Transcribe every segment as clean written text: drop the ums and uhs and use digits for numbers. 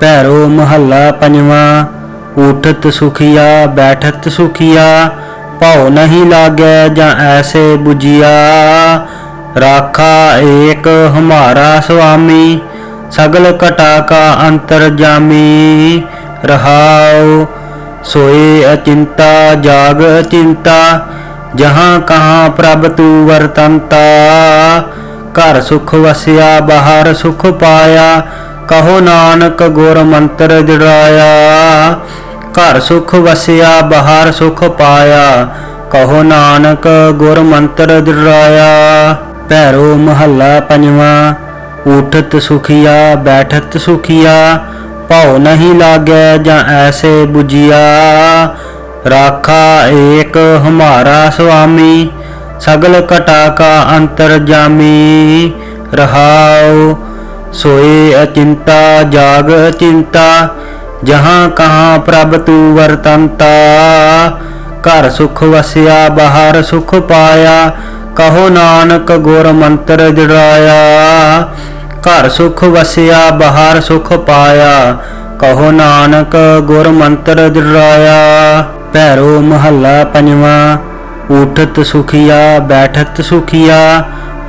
भैरो महला पंजवा। उठत सुखिया बैठत सुखिया, भाव नहीं लागे जा ऐसे बुझिया। राखा एक हमारा स्वामी, सगल कटा का अंतर्जामी। रहाओ सोए अचिंता जाग अचिंता, जहाँ कहाँ प्रभ तू वर्तंता। घर सुख वसिया बाहर सुख पाया, कहो नानक गुर मंत्र जड़ाया। घर सुख वसिया बाहर सुख पाया, कहो नानक गुर मंत्र जड़ाया। भैरो महला पंजवा। उठत सुखिया बैठत सुखिया, भाव नहीं लागे जा ऐसे बुझिया। राखा एक हमारा स्वामी, सगल कटा का अंतर्जामी। रहाओ सोए अचिंता जाग अचिंता, जहाँ कहाँ प्रभ तू वर्तंता। घर सुख वसिया बाहर सुख पाया, कहो नानक गुर मंत्र जड़ाया। घर सुख वसिया बाहर सुख पाया, कहो नानक गुर मंत्र जड़ाया। भैरो महला पंजवा। उठत सुखिया बैठत सुखिया,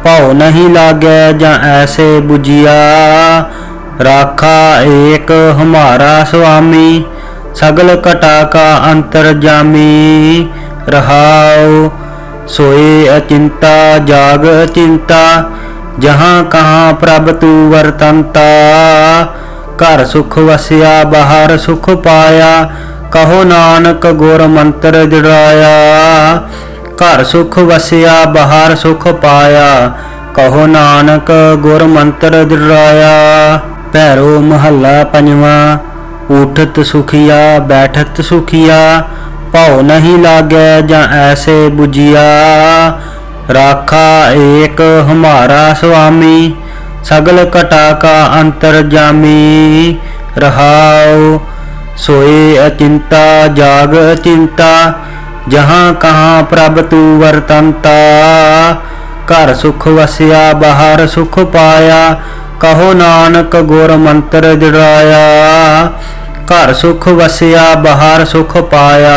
भाव नहीं लागे जा ऐसे बुझिया। राखा एक हमारा स्वामी, सगल कटा का अंतर्जामी। रहाओ सोए अचिंता जाग अचिंता, जहाँ कहाँ प्रभ तू वर्तंता। घर सुख वसिया बाहर सुख पाया, कहो नानक गुर मंत्र जड़ाया। घर सुख वसिया बाहर सुख पाया, कहो नानक गुर मंत्र जड़ाया। भैरो महला पंजवा। उठत सुखिया बैठत सुखिया, भाव नहीं लागे जा ऐसे बुझिया। राखा एक हमारा स्वामी, सगल कटा का अंतर्जामी। रहाओ सोए अचिंता जाग अचिंता, जहाँ कहाँ प्रभ तू वर्तंता। घर सुख वसिया बाहर सुख पाया, कहो नानक गुर मंत्र जड़ाया। घर सुख वसिया बाहर सुख पाया,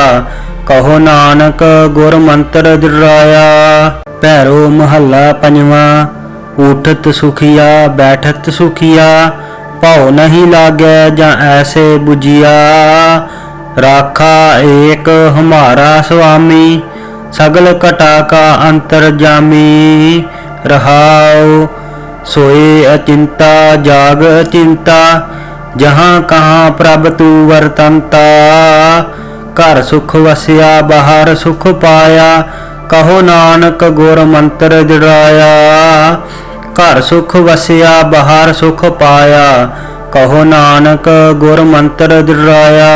कहो नानक गुर मंत्र जड़ाया। भैरो महला पंजवा। उठत सुखिया बैठत सुखिया, भाव नहीं लागे जा ऐसे बुझिया। राखा एक हमारा स्वामी, सगल कटा का अंतर्जामी। रहाओ सोए अचिंता जाग अचिंता, जहाँ कहाँ प्रभ तू वर्तंता। घर सुख वसिया बाहर सुख पाया, कहो नानक गुर मंत्र जड़ाया। घर सुख वसिया बाहर सुख पाया, कहो नानक गुर मंत्र जड़ाया।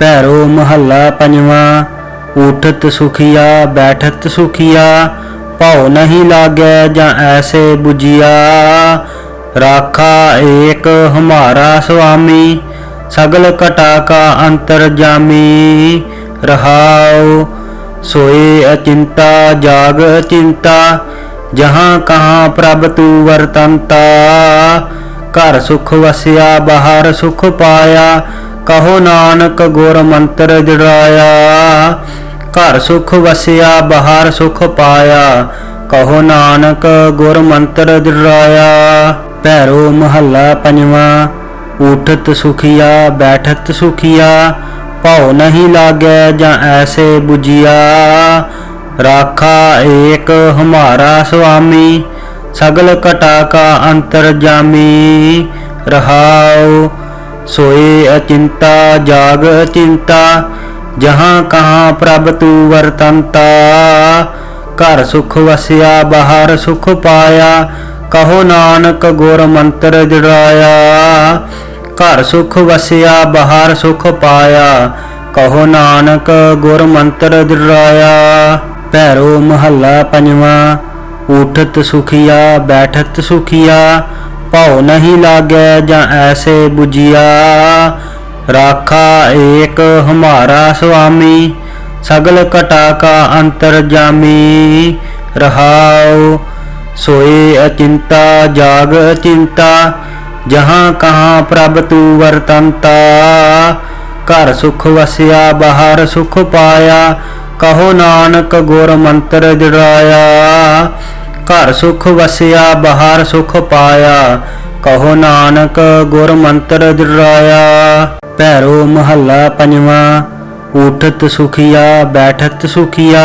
भैरो महला पंजवा। उठत सुखिया बैठत सुखिया, भाव नहीं लागे जा ऐसे बुझिया। राखा एक हमारा स्वामी, सगल कटा का अंतर्जामी। रहाओ सोए अचिंता जाग अचिंता, जहाँ कहाँ प्रभ तू वर्तंता। घर सुख वसिया बाहर सुख पाया, कहो नानक गुर मंत्र जड़ाया। घर सुख वसिया बाहर सुख पाया, कहो नानक गुर मंत्र जड़ाया। भैरो महला पंजवा। उठत सुखिया बैठत सुखिया, भाव नहीं लागे जा ऐसे बुझिया। राखा एक हमारा स्वामी, सगल कटा का अंतर्जामी। रहाओ सोए अचिंता जाग अचिंता, जहाँ कहाँ प्रभ तू वर्तंता। घर सुख वसिया बाहर सुख पाया, कहो नानक गुर मंत्र जड़ाया। घर सुख वसिया बाहर सुख पाया, कहो नानक गुर मंत्र जड़ाया। भैरो महला पंजवा। उठत सुखिया बैठत सुखिया, भाव नहीं लागे जा ऐसे बुझिया। राखा एक हमारा स्वामी, सगल कटा का अंतर्जामी। रहाओ सोए अचिंता जाग अचिंता, जहाँ कहाँ प्रभ तू वरतंता। घर सुख वसिया बाहर सुख पाया, कहो नानक गुर मंत्र जड़ाया। घर सुख वसिया बाहर सुख पाया, कहो नानक गुर मंत्र जड़ाया। भैरो महला पंजवा। उठत सुखिया बैठत सुखिया,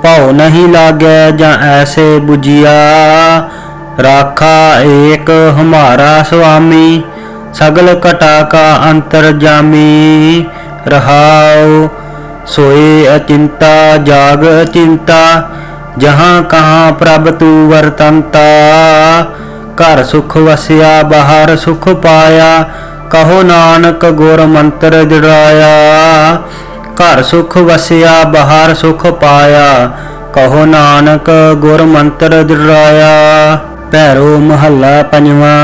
भाव नहीं लागे जा ऐसे बुझिया। राखा एक हमारा स्वामी, सगल कटा का अंतरजामी। रहाओ सोए अचिंता जाग अचिंता, जहाँ कहाँ प्रभ तू वरतंता। घर सुख वसिया बाहर सुख पाया, कहो नानक गुर मंत्र जड़ाया। घर सुख वसिया बाहर सुख पाया, कहो नानक गुर मंत्र जड़ाया। भैरो महला पंजवा।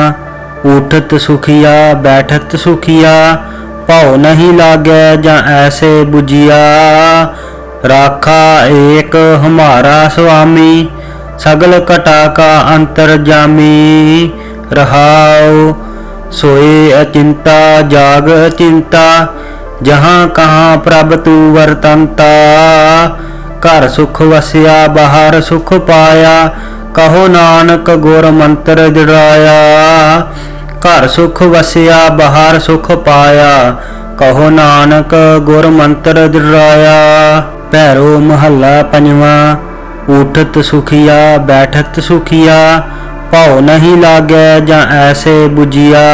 उठत सुखिया बैठत सुखिया, भाव नहीं लागे जा ऐसे बुझिया। राखा एक हमारा स्वामी, सगल कटा का अंतरजामी। रहाओ सोए अचिंता जाग अचिंता, जहाँ कहाँ प्रभ तू वरतंता। घर सुख वसिया बाहर सुख पाया, कहो नानक गुर मंत्र जड़ाया। घर सुख वसिया बाहर सुख पाया, कहो नानक गुर मंत्र जड़ाया। भैरो महला पंजवा। उठत सुखिया बैठत सुखिया, भाव नहीं लागे जा ऐसे बुझिया।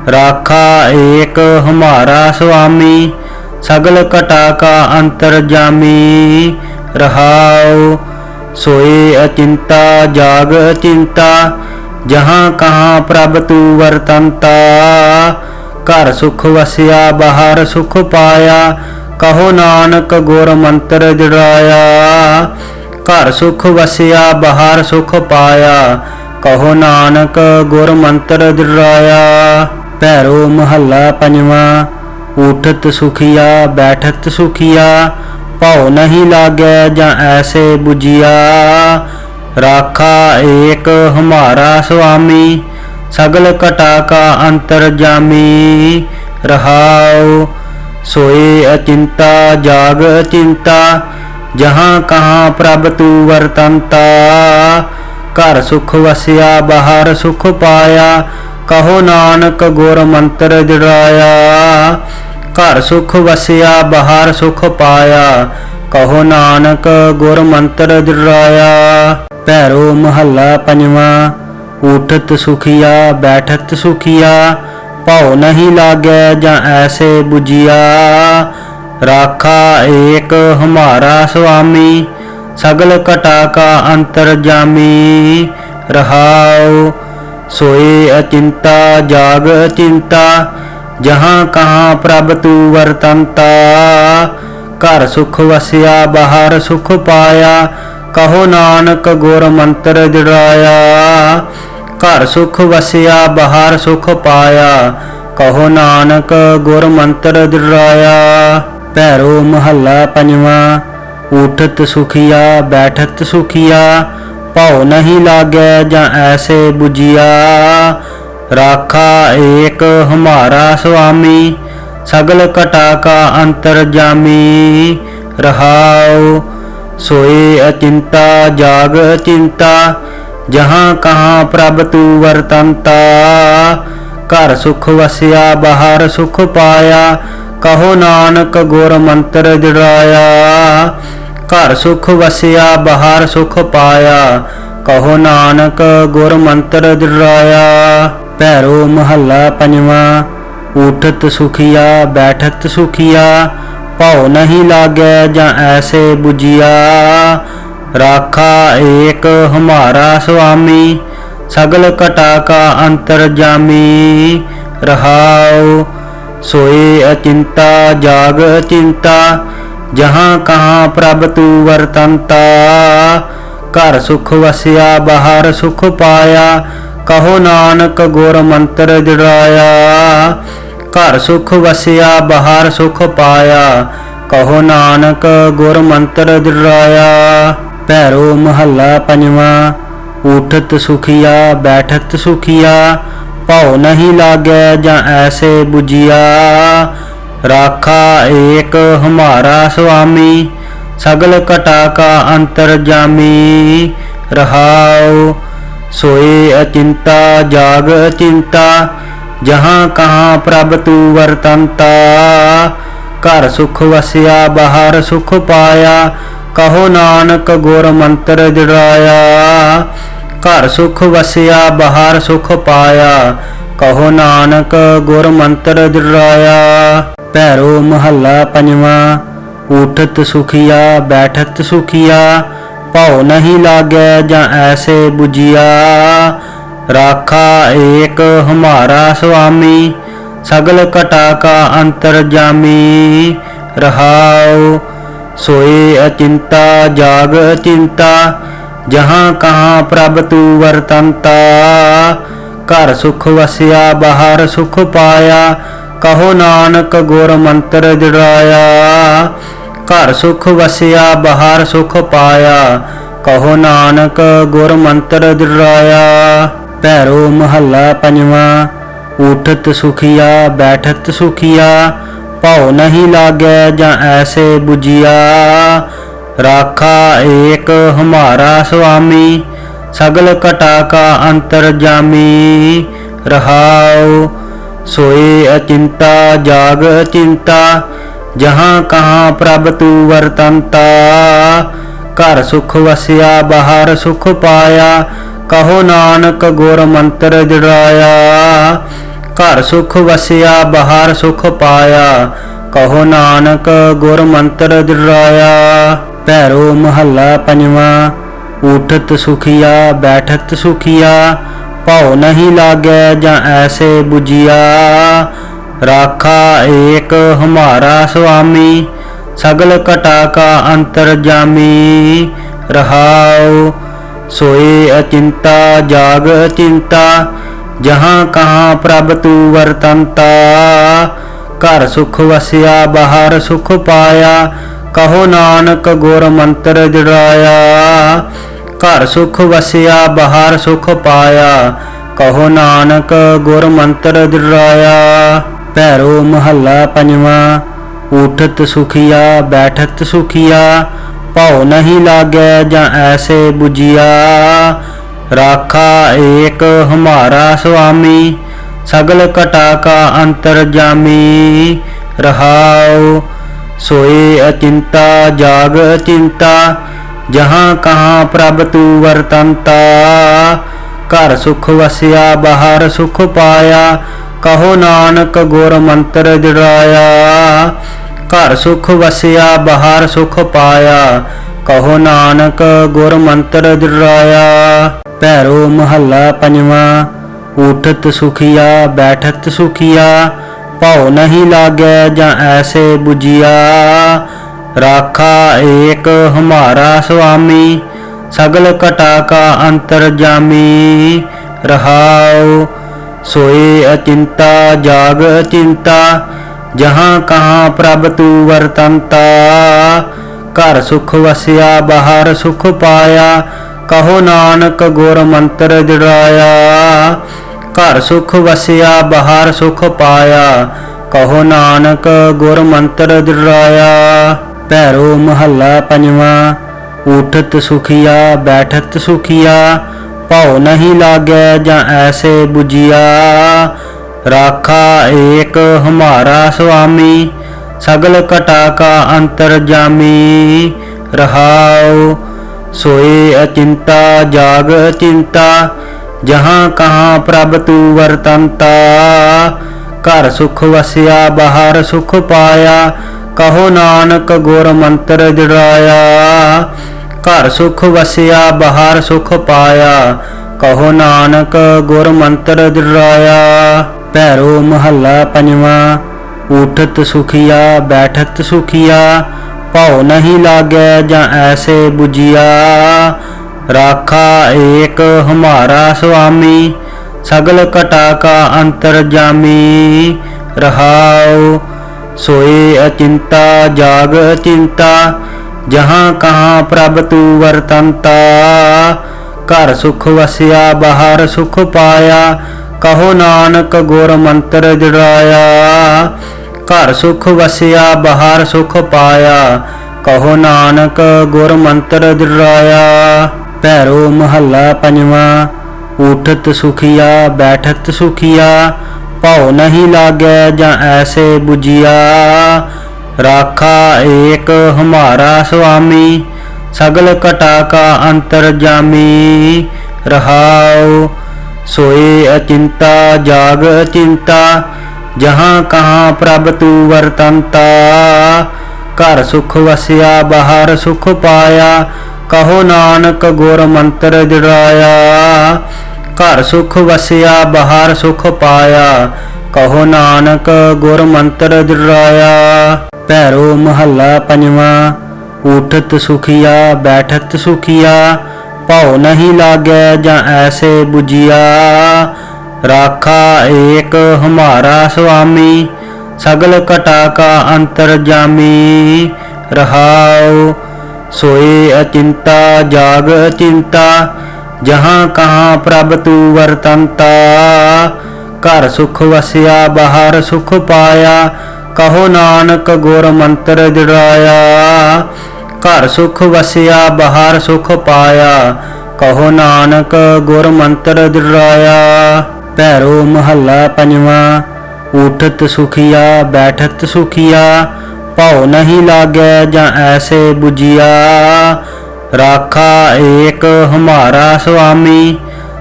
राखा एक हमारा स्वामी, सगल कटा का अंतरजामी। रहाओ सोए अचिंता जाग अचिंता, जहाँ कहाँ प्रभ तू वरतंता। घर सुख वसिया बाहर सुख पाया, कहो नानक गुर मंत्र जड़ाया। घर सुख वसिया बाहर सुख पाया, कहो नानक गुर मंत्र जड़ाया। भैरो महला पंजवा। उठत सुखिया बैठत सुखिया, भाव नहीं लागे जा ऐसे बुझिया। राखा एक हमारा स्वामी, सगल कटा का अंतरजामी। रहाओ सोए अचिंता जाग अचिंता, जहाँ कहाँ प्रभ तू वरतंता। घर सुख वसिया बाहर सुख पाया, कहो नानक गुर मंत्र जड़ाया। घर सुख वसिया बाहर सुख पाया, कहो नानक गुर मंत्र जड़ाया। भैरो महला पंजवा। उठत सुखिया बैठत सुखिया, भाव नहीं लागे जा ऐसे बुझिया। राखा एक हमारा स्वामी, सगल कटा का अंतरजामी। रहाओ सोए अचिंता जाग अचिंता, जहाँ कहाँ प्रभ तू वरतंता। घर सुख वसिया बाहर सुख पाया, कहो नानक गुर मंत्र जड़ाया। घर सुख वसिया बाहर सुख पाया, कहो नानक गुर मंत्र जड़ाया। भैरो महला पंजवा। उठत सुखिया बैठत सुखिया, भाव नहीं लागे जा ऐसे बुझिया। राखा एक हमारा स्वामी, सगल कटा का अंतरजामी। रहाओ सोए अचिंता जाग अचिंता, जहाँ कहाँ प्रभ तू वरतंता। घर सुख वसिया बाहर सुख पाया, कहो नानक गुर मंत्र जड़ाया। घर सुख वसिया बाहर सुख पाया, कहो नानक गुर मंत्र जड़ाया। भैरो महला पंजवा। उठत सुखिया बैठत सुखिया, भाव नहीं लागे जा ऐसे बुझिया। राखा एक हमारा स्वामी, सगल कटा का अंतरजामी। रहाओ सोए अचिंता जाग अचिंता, जहाँ कहाँ प्रभ तू वरतंता। घर सुख वसिया बाहर सुख पाया, कहो नानक गुर मंत्र जड़ाया। घर सुख वसिया बाहर सुख पाया, कहो नानक गुर मंत्र जड़ाया। भैरो महला पंजवा। उठत सुखिया बैठत सुखिया, भौ नहीं लागै जा ऐसे बुझिया। राखा एक हमारा स्वामी सगल घटा का अंतरजामी। रहाओ सोए अचिंता जाग अचिंता जहाँ कहाँ प्रभ तू वरतंता। घर सुख वसिया बाहर सुख पाया कहो नानक गुर मंत्र जड़ाया। घर सुख वसिया बाहर सुख पाया कहो नानक गुर मंत्र जड़ाया। भैरो महला पंजवा। उठत सुखिया बैठत सुखिया भौ नहीं लागै जा ऐसे बुझिया। राखा एक हमारा स्वामी सगल घटा का अंतरजामी। रहाओ सोए अचिंता जाग अचिंता जहाँ कहाँ प्रभ तू वरतंता। घर सुख वसिया बाहर सुख पाया कहो नानक गुर मंत्र जड़ाया। घर सुख वसिया बाहर सुख पाया कहो नानक गुर मंत्र जड़ाया। भैरो महला पंजवा। उठत सुखिया बैठत सुखिया भौ नहीं लागै जा ऐसे बुझिया। राखा एक हमारा स्वामी सगल घटा का अंतरजामी। रहाओ सोए अचिंता जाग अचिंता जहाँ कहाँ प्रभ तू वरतंता। घर सुख वसिया बाहर सुख पाया कहो नानक गुर मंत्र जड़ाया। घर सुख वसिया बाहर सुख पाया कहो नानक गुर मंत्र जड़ाया। भैरो महला पंजवा। उठत सुखिया बैठत सुखिया भौ नहीं लागै जा ऐसे बुझिया। राखा एक हमारा स्वामी सगल घटा का अंतरजामी। रहाओ सोए अचिंता जाग अचिंता जहाँ कहाँ प्रभ तू वरतंता। घर सुख वसिया बाहर सुख पाया कहो नानक गुर मंत्र जड़ाया। घर सुख वसिया बाहर सुख पाया कहो नानक गुर मंत्र जड़ाया। भैरो महला पंजवा। उठत सुखिया बैठत सुखिया भौ नहीं लागै जा ऐसे बुझिया। राखा एक हमारा स्वामी सगल घटा का अंतरजामी। रहाओ सोए अचिंता जाग अचिंता जहाँ कहाँ प्रभ तू वरतंता। घर सुख वसिया बाहर सुख पाया कहो नानक गुर मंत्र जड़ाया। घर सुख वसिया बाहर सुख पाया कहो नानक गुर मंत्र जड़ाया। भैरो महला पंजवा। उठत सुखिया बैठत सुखिया भौ नहीं लागै जा ऐसे बुझिया। राखा एक हमारा स्वामी सगल घटा का अंतरजामी। रहाओ सोए अचिंता जाग अचिंता जहाँ कहाँ प्रभ तू वरतंता। घर सुख वसिया बाहर सुख पाया कहो नानक गुर मंत्र जड़ाया। घर सुख वसिया बाहर सुख पाया कहो नानक गुर मंत्र जड़ाया। भैरो महला पंजवा। उठत सुखिया बैठत सुखिया भौ नहीं लागै जा ऐसे बुझिया। राखा एक हमारा स्वामी सगल घटा का अंतरजामी। रहाओ सोए अचिंता जाग अचिंता जहाँ कहाँ प्रभ तू वरतंता। घर सुख वसिया बाहर सुख पाया कहो नानक गुर मंत्र जड़ाया। घर सुख वसिया बाहर सुख पाया कहो नानक गुर मंत्र जड़ाया। भैरो महला पंजवा। उठत सुखिया बैठत सुखिया भौ नहीं लागै जा ऐसे बुझिया। राखा एक हमारा स्वामी सगल घटा का अंतरजामी। रहाओ सोए अचिंता जाग अचिंता जहाँ कहाँ प्रभ तू वरतंता। घर सुख वसिया बाहर सुख पाया कहो नानक गुर मंत्र जड़ाया। घर सुख वसिया बाहर सुख पाया, कहो नानक गुर मंत्र जड़ाया। भैरो महला पंजवा। उठत सुखिया बैठत सुखिया, भाव नहीं लागे जा ऐसे बुझिया। राखा एक हमारा स्वामी, सगल घटा का अंतरजामी। रहाओ सोए अचिंता जाग अचिंता, जहाँ कहाँ प्रभ तू वर्तंता। घर सुख वसिया बाहर सुख पाया, कहो नानक गुर मंत्र जड़ाया। घर सुख वसिया बाहर सुख पाया, कहो नानक गुर मंत्र जड़ाया। भैरो महला पंजवा। उठत सुखिया बैठत सुखिया, भाव नहीं लागे जा ऐसे बुझिया। राखा एक हमारा स्वामी, सगल घटा का अंतरजामी। रहाओ सोए अचिंता जाग अचिंता, जहाँ कहाँ प्रभ तू वर्तंता। घर सुख वसिया बाहर सुख पाया, कहो नानक गुर मंत्र जड़ाया। घर सुख वसिया बाहर सुख पाया, कहो नानक गुर मंत्र जड़ाया। भैरो महला पंजवा। उठत सुखिया बैठत सुखिया, भाव नहीं लागे जा ऐसे बुझिया। राखा एक हमारा स्वामी,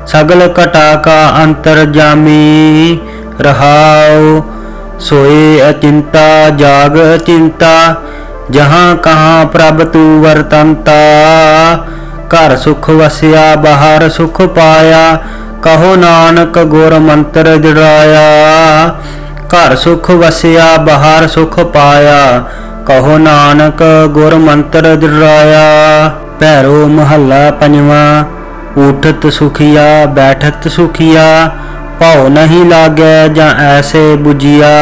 सगल घटा का अंतरजामी। रहाओ सोए अचिंता जाग अचिंता, जहाँ कहाँ प्रभ तू वर्तंता। घर सुख वसिया बाहर सुख पाया, कहो नानक गुर मंत्र जड़ाया। घर सुख वसिया बाहर सुख पाया, कहो नानक गुर मंत्र जड़ाया। भैरो महला पंजवा। उठत सुखिया बैठत सुखिया, भाव नहीं लागे जा ऐसे बुझिया।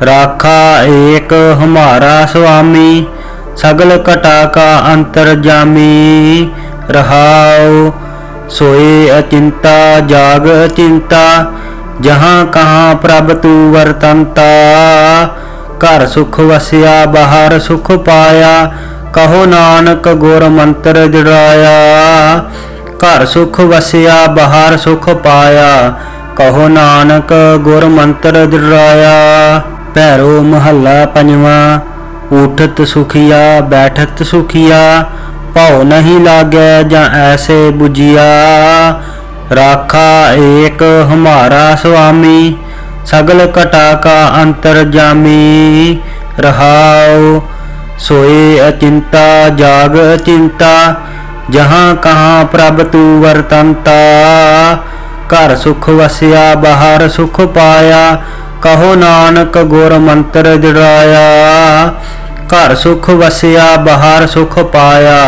राखा एक हमारा स्वामी, सगल घटा का अंतरजामी। रहाओ सोए अचिंता जाग अचिंता, जहाँ कहाँ प्रभ तू वर्तंता। घर सुख वसिया बाहर सुख पाया, कहो नानक गुर मंत्र जड़ाया। घर सुख वसिया बाहर सुख पाया, कहो नानक गुर मंत्र जड़ाया। भैरो महला पंजवा। उठत सुखिया बैठत सुखिया, भाव नहीं लागे जा ऐसे बुझिया। राखा एक हमारा स्वामी, सगल घटा का अंतरजामी। रहाओ सोए अचिंता जाग अचिंता, जहाँ कहाँ प्रभ तू वर्तंता। घर सुख वसिया बाहर सुख पाया, कहो नानक गुर मंत्र जड़ाया। घर सुख वसिया बाहर सुख पाया,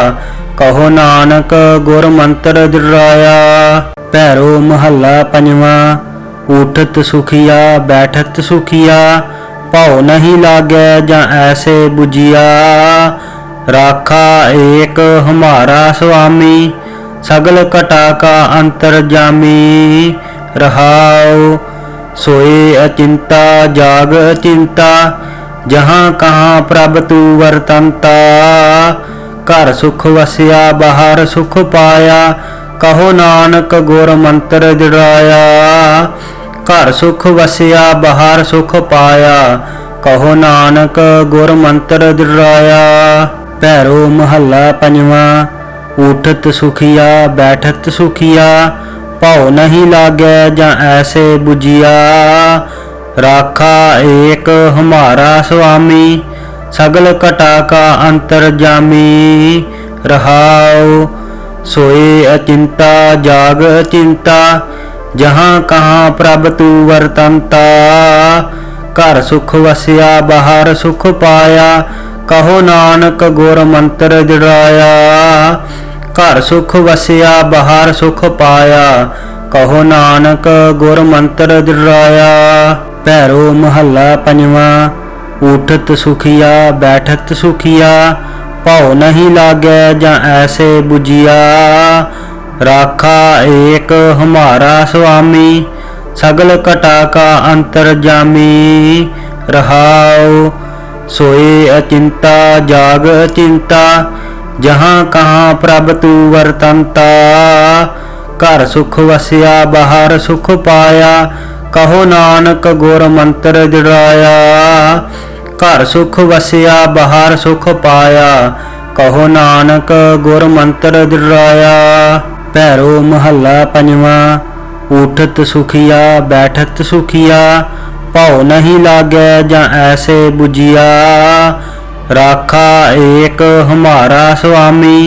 कहो नानक गुर मंत्र जड़ाया। भैरो महला पंजवा। उठत सुखिया बैठत सुखिया, भाव नहीं लागे जा ऐसे बुझिया। राखा एक हमारा स्वामी, सगल घटा का अंतरजामी। रहाओ सोए अचिंता जाग अचिंता, जहाँ कहाँ प्रभ तू वर्तंता। घर सुख वसिया बाहर सुख पाया, कहो नानक गुर मंत्र जड़ाया। घर सुख वसिया बाहर सुख पाया, कहो नानक गुर मंत्र जड़ाया। भैरो महला पंजवा। उठत सुखिया बैठत सुखिया, भाव नहीं लागे जा ऐसे बुझिया। राखा एक हमारा स्वामी, सगल घटा का अंतरजामी। रहाओ सोए अचिंता जाग अचिंता, जहाँ कहाँ प्रभ तू वर्तंता। घर सुख वसिया बाहर सुख पाया, कहो नानक गुर मंत्र जड़ाया। घर सुख वसिया बाहर सुख पाया, कहो नानक गुर मंत्र जड़ाया। भैरो महला पंजवा। उठत सुखिया बैठत सुखिया, भाव नहीं लागे जा ऐसे बुझिया। राखा एक हमारा स्वामी, सगल घटा का अंतरजामी रहाओ। सोए अचिंता जाग अचिंता जहाँ कहाँ प्रभ तू वरतंता। घर सुख वसिया बाहर सुख पाया कहो नानक गुर मंत्र जुड़ाया। घर सुख वसिया बाहर सुख पाया कहो नानक गुर मंत्र जुड़ाया। भैरो महला पंजवा। उठत सुखिया बैठत सुखिया भाव नहीं लागे जा ऐसे बुझिया। राखा एक हमारा स्वामी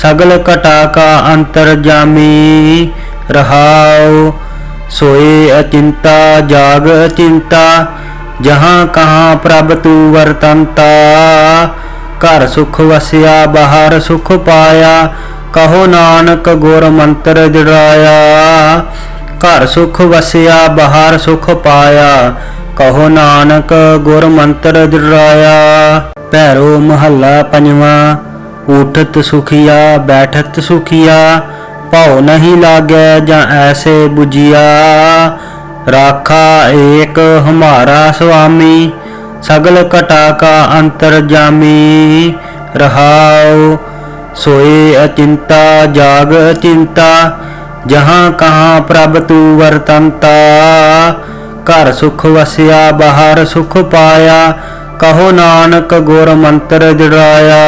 सगल घटा का अंतरजामी रहाओ। सोए अचिंता जाग अचिंता जहाँ कहाँ प्रभ तू वरतंता। घर सुख वसिया बाहर सुख पाया कहो नानक गुर मंत्र जुड़ाया। घर सुख वसिया बाहर सुख पाया कहो नानक गुर मंत्र जुड़ाया। भैरो महला पंजवा। उठत सुखिया बैठत सुखिया भाव नहीं लागे जा ऐसे बुझिया। राखा एक हमारा स्वामी सगल घटा का अंतरजामी रहाओ। सोए अचिंता जाग अचिंता जहाँ कहाँ प्रभ तू वरतंता। घर सुख वसिया बाहर सुख पाया कहो नानक गुर मंत्र जुड़ाया।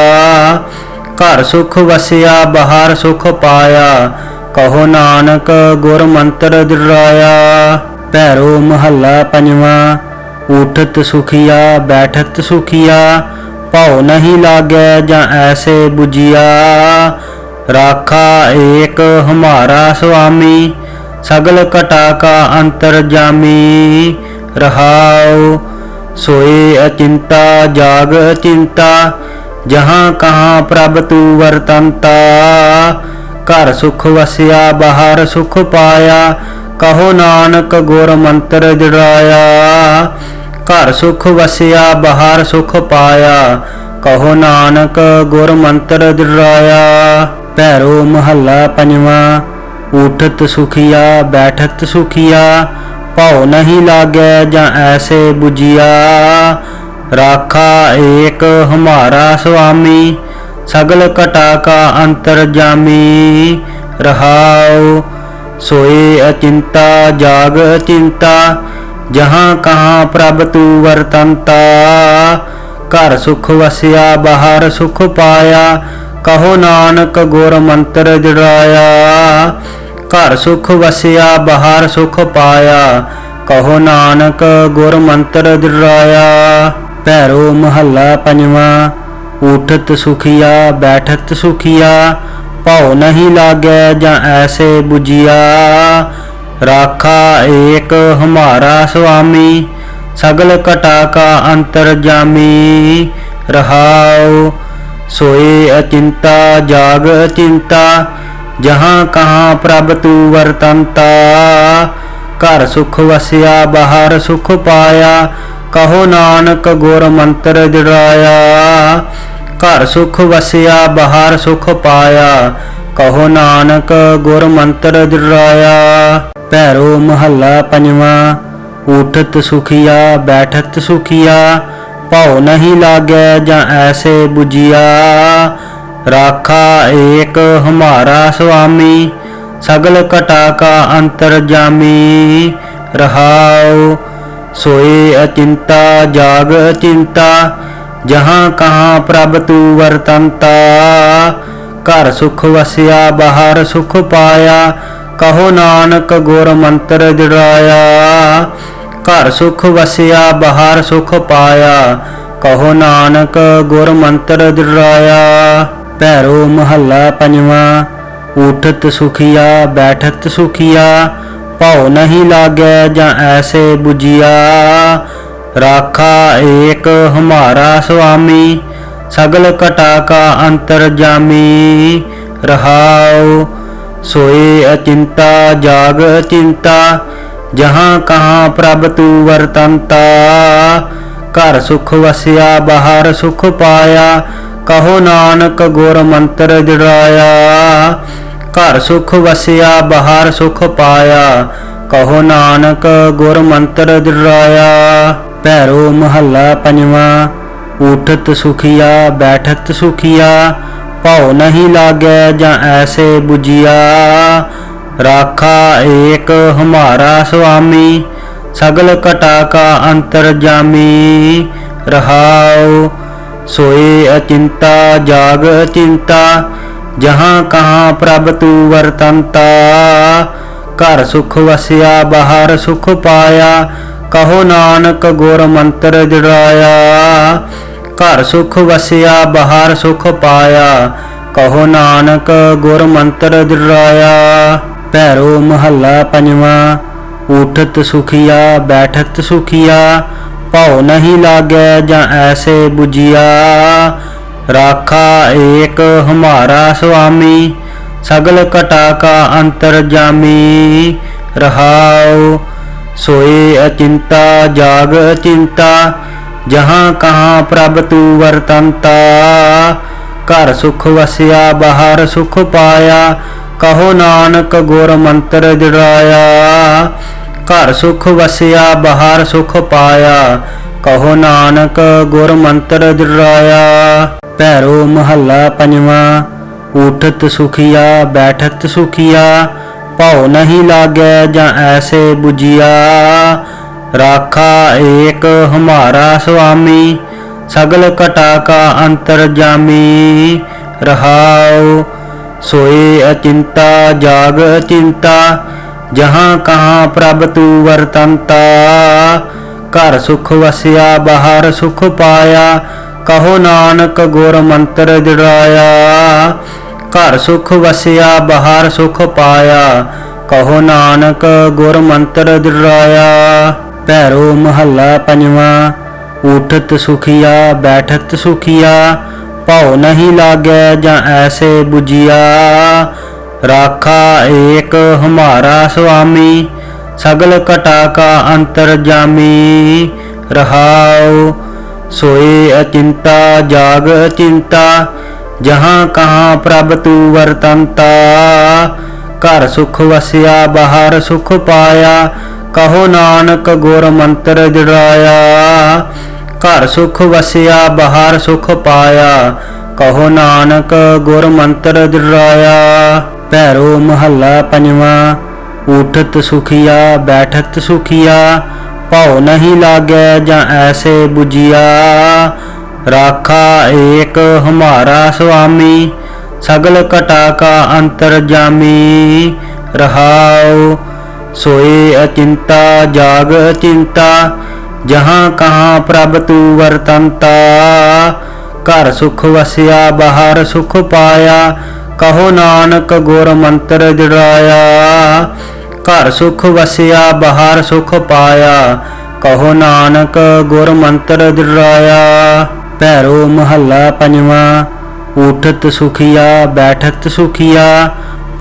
घर सुख वसिया बाहर सुख पाया कहो नानक गुर मंत्र जुड़ाया। भैरो महला पंजवा। उठत सुखिया बैठत सुखिया भाव नहीं लागे जा ऐसे बुझिया। राखा एक हमारा स्वामी सगल घटा का अंतरजामी रहाओ। सोए अचिंता जाग अचिंता जहाँ कहाँ प्रभ तू वरतंता। घर सुख वसिया बाहर सुख पाया कहो नानक गुर मंत्र जुड़ाया। घर सुख वसिया बाहर सुख पाया कहो नानक गुर मंत्र जुड़ाया। भैरो महला पंजवा। उठत सुखिया बैठत सुखिया भाव नहीं लागे जा ऐसे बुझिया। राखा एक हमारा स्वामी सगल घटा का अंतरजामी रहाओ। सोए अचिंता जाग अचिंता जहाँ कहाँ प्रभ तू वरतंता। घर सुख वसिया बाहर सुख पाया कहो नानक गुर मंत्र जुड़ाया। घर सुख वसिया बाहर सुख पाया कहो नानक गुर मंत्र जुड़ाया। भैरो महला पंजवा। उठत सुखिया बैठत सुखिया भाव नहीं लागे जा ऐसे बुझिया। राखा एक हमारा स्वामी सगल घटा का अंतरजामी रहाओ। सोए अचिंता जाग अचिंता जहाँ कहाँ प्रभ तू वरतंता। घर सुख वसिया बाहर सुख पाया कहो नानक गुर मंत्र जुड़ाया। घर सुख वसिया बाहर सुख पाया कहो नानक गुर मंत्र जुड़ाया। भैरो महला पंजवा। उठत सुखिया बैठत सुखिया भाव नहीं लागे जा ऐसे बुझिया। राखा एक हमारा स्वामी सगल घटा का अंतरजामी रहाओ। सोए अचिंता जाग अचिंता जहाँ कहाँ प्रभ तू वरतंता। घर सुख वसिया बाहर सुख पाया कहो नानक गुर मंत्र जुड़ाया। घर सुख वसिया बाहर सुख पाया कहो नानक गुर मंत्र जुड़ाया। भैरो महला पंजवा। उठत सुखिया बैठत सुखिया भाव नहीं लागे जा ऐसे बुझिया। राखा एक हमारा स्वामी सगल घटा का अंतरजामी रहाओ। सोए अचिंता जाग अचिंता जहाँ कहाँ प्रभ तू वरतंता। घर सुख वसिया बाहर सुख पाया कहो नानक गुर मंत्र जुड़ाया। नानक गुर मंत्र जुड़ाया। भैरो महला पंजवा। उठत सुखिया बैठत सुखिया भाव नहीं लागे जा ऐसे बुझिया। राखा एक हमारा स्वामी सगल घटा का अंतरजामी रहाओ। सोए अचिंता जाग अचिंता जहाँ कहाँ प्रभ तू वरतंता। घर सुख वसिया बाहर सुख पाया कहो नानक गुर मंत्र जुड़ाया। घर सुख वसिया बाहर सुख पाया कहो नानक गुर मंत्र दृढ़ाया। भैरो महला पंजवा। उठत सुखिया बैठत सुखिया, भाव नहीं लागे जा ऐसे बुझिया। राखा एक हमारा स्वामी, सगल कटा का अंतर्जामी। रहाओ सोए अचिंता जाग अचिंता, जहाँ कहाँ प्रभ तू वर्तंता। घर सुख वसिया बाहर सुख पाया, कहो नानक गुर मंत्र दृढ़ाया। घर सुख वसिया बाहर सुख पाया, कहो नानक गुर मंत्र दृढ़ाया। भैरो महला पंजवा। उठत सुखिया बैठत सुखिया, भाव नहीं लागे जा ऐसे बुझिया। राखा एक हमारा स्वामी, सगल कटा का अंतर्जामी। रहाओ सोए अचिंता जाग अचिंता, जहाँ कहाँ प्रभ तू वर्तंता। घर सुख वसिया बाहर सुख पाया, कहो नानक गुर मंत्र दृढ़ाया। घर सुख वसिया बाहर सुख पाया, कहो नानक गुर मंत्र दृढ़ाया। भैरो महला पंजवा। उठत सुखिया बैठत सुखिया, भाव नहीं लागे जा ऐसे बुझिया। राखा एक हमारा स्वामी, सगल कटा का अंतर्जामी। रहाओ सोए अचिंता जाग अचिंता, जहाँ कहाँ प्रभ तू वर्तंता। घर सुख वसिया बाहर सुख पाया, कहो नानक गुर मंत्र दृढ़ाया। घर सुख वसिया बाहर सुख पाया, कहो नानक गुर मंत्र दृढ़ाया। भैरो महला पंजवा। उठत सुखिया बैठत सुखिया, भाव नहीं लागे जा ऐसे बुझिया। राखा एक हमारा स्वामी, सगल कटा का अंतर्जामी। रहाओ सोए अचिंता जाग अचिंता, जहाँ कहाँ प्रभ तू वर्तंता। घर सुख वसिया बाहर सुख पाया, कहो नानक गुर मंत्र दृढ़ाया। घर सुख वसिया बाहर सुख पाया, कहो नानक गुर मंत्र दृढ़ाया। भैरो महला पंजवा। उठत सुखिया बैठत सुखिया, भाव नहीं लागे जा ऐसे बुझिया। राखा एक हमारा स्वामी, सगल कटा का अंतर्जामी। रहाओ सोए अचिंता जाग अचिंता, जहाँ कहाँ प्रभ तू वर्तंता। घर सुख वसिया बाहर सुख पाया, कहो नानक गुर मंत्र दृढ़ाया। घर सुख वसिया बाहर सुख पाया, कहो नानक गुर मंत्र दृढ़ाया। भैरो महला पंजवा। उठत सुखिया बैठत सुखिया,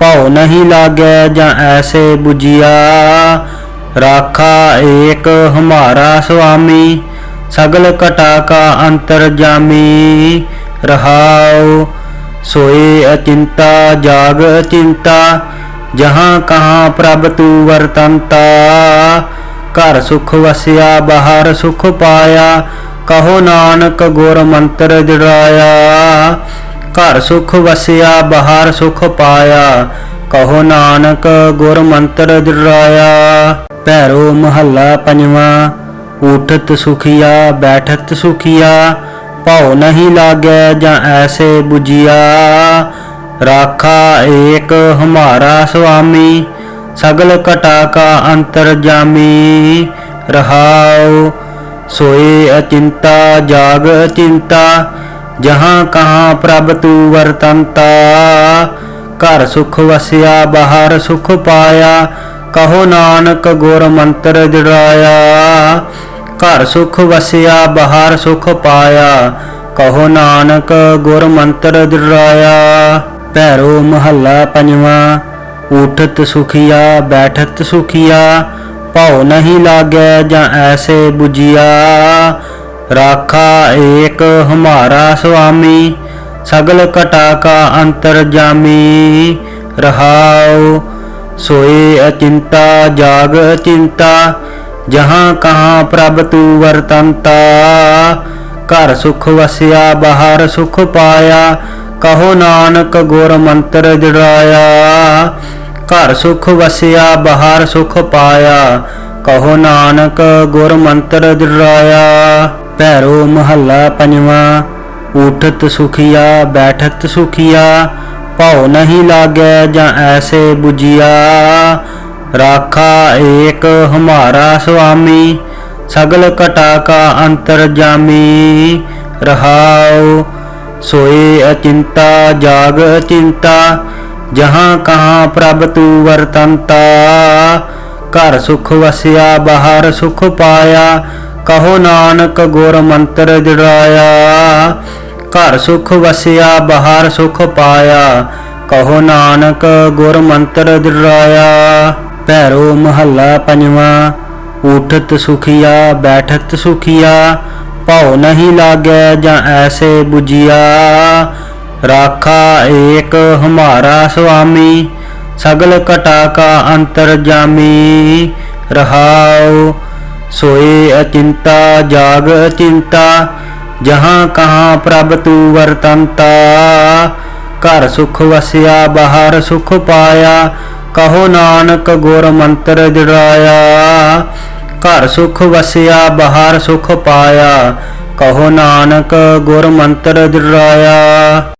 भाव नहीं लागे जा ऐसे बुझिया। राखा एक हमारा स्वामी, सगल कटा का अंतर्जामी। रहाओ सोए अचिंता जाग अचिंता, जहाँ कहाँ प्रभ तू वर्तंता। घर सुख वसिया बाहर सुख पाया, कहो नानक गुर मंत्र दृढ़ाया। घर सुख वसिया बाहर सुख पाया, कहो नानक गुर मंत्र दृढ़ाया। भैरो महला पंजवा। उठत सुखिया बैठत सुखिया, भाव नहीं लागे जा ऐसे बुझिया। राखा एक हमारा स्वामी, सगल कटा का अंतर्जामी। रहाओ सोए अचिंता जाग अचिंता, जहाँ कहाँ प्रभ तू वर्तंता। घर सुख वसिया बाहर सुख पाया, कहो नानक गुर मंत्र दृढ़ाया। घर सुख वसिया बाहर सुख पाया, कहो नानक गुर मंत्र दृढ़ाया। भैरो महला पंजवा। उठत सुखिया बैठत सुखिया, भाव नहीं लागे जा ऐसे बुझिया। राखा एक हमारा स्वामी, सगल कटा का अंतर्जामी। रहाओ सोए अचिंता जाग अचिंता, जहाँ कहाँ प्रभ तू वरतंता। घर सुख वसिया बाहर सुख पाया, कहो नानक गुर मंत्र जड़ाया। घर सुख वसिया बाहर सुख पाया, कहो नानक गुर मंत्र जड़ाया। भैरो महला पंजवा। उठत सुखिया बैठत सुखिया, भाव नहीं लागे जा ऐसे बुझिया। राखा एक हमारा स्वामी, सगल कटा का अंतरजामी। रहाओ सोए अचिंता जाग अचिंता, जहाँ कहाँ प्रभ तू वरतंता। घर सुख वसिया बाहर सुख पाया, कहो नानक गुर मंत्र जड़ाया। घर सुख वसिया बाहर सुख पाया, कहो नानक गुर मंत्र जड़ाया। भैरो महला पंजवा। उठत सुखिया बैठत सुखिया, भाव नहीं लागे जा ऐसे बुझिया। राखा एक हमारा स्वामी, सगल कटा का अंतरजामी। रहाओ सोए अचिंता जाग अचिंता, जहाँ कहाँ प्रभ तू वरतंता। घर सुख वसिया बाहर सुख पाया, कहो नानक गुर मंत्र जड़ाया। घर सुख वसिया बाहर सुख पाया, कहो नानक गुर मंत्र जड़ाया।